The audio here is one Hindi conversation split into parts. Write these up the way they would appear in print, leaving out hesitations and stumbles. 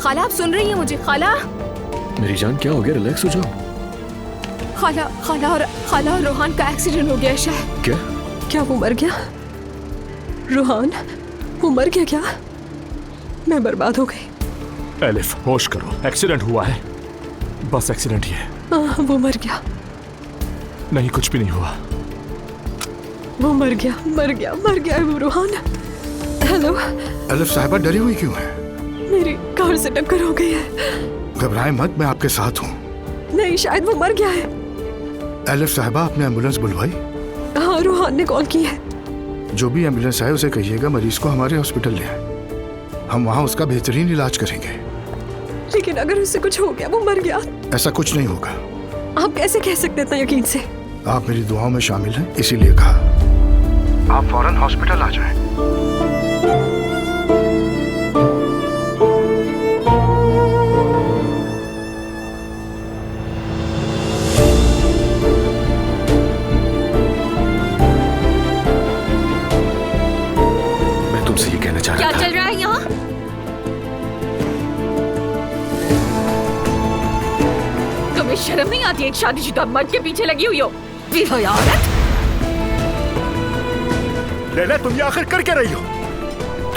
खाला आप सुन रही हैं मुझे? खाला, मेरी जान क्या हो गया? रिलैक्स हो जाओ। खाला और रोहान का एक्सीडेंट हो गया है शायद। क्या वो मर गया? रोहान वो मर गया क्या? मैं बर्बाद हो गई। एलिफ होश करो, एक्सीडेंट हुआ है, बस एक्सीडेंट ही है। वो मर गया। नहीं, कुछ भी नहीं हुआ। वो मर गया है वो रोहान। हेलो एलिफ साहिबा, डरी हुई क्यों है? मेरी कार से टक्कर हो गई है। घबराएं मत, मैं आपके साथ हूँ। नहीं, शायद वो मर गया है। एलिफ साहिबा, आपने एम्बुलेंस बुलवाई? हाँ, रोहान ने कॉल की है। जो भी एम्बुलेंस है उसे कहिएगा मरीज को हमारे हॉस्पिटल ले आए। हम वहाँ उसका बेहतरीन इलाज करेंगे। लेकिन अगर उससे कुछ हो गया, वो मर गया? ऐसा कुछ नहीं होगा। आप कैसे कह सकते इतना यकीन से? आप मेरी दुआओं में शामिल हैं, इसीलिए कहा। आप फौरन हॉस्पिटल आ जाएं। मैं तुमसे ये कहना चाह रहा था। क्या चल रहा है यहाँ? तुम्हें शर्म नहीं आती? एक शादीशुदा मर्द के पीछे लगी हुई हो, बेहया औरत। लेला, तुम ये आखिर कर क्या रही हो?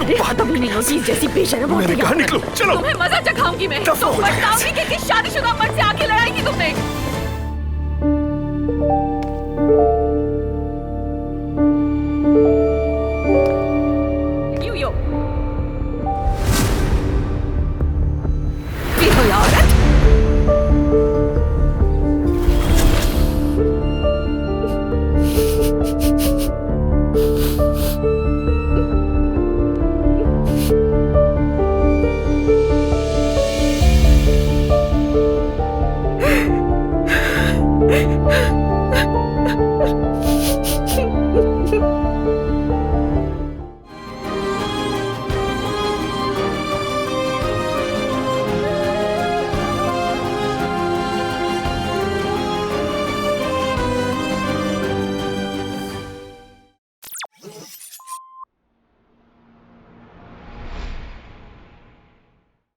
अरे कभी नहीं होती जैसी बेशर्म होती मैंने है। कहा निकलो, चलो। तुम्हें मजा चखाऊंगी मैं। दफा हो तुम जाए बताओगी कि किस शादीशुदा मर्द से आके लड़ाई की तुमने?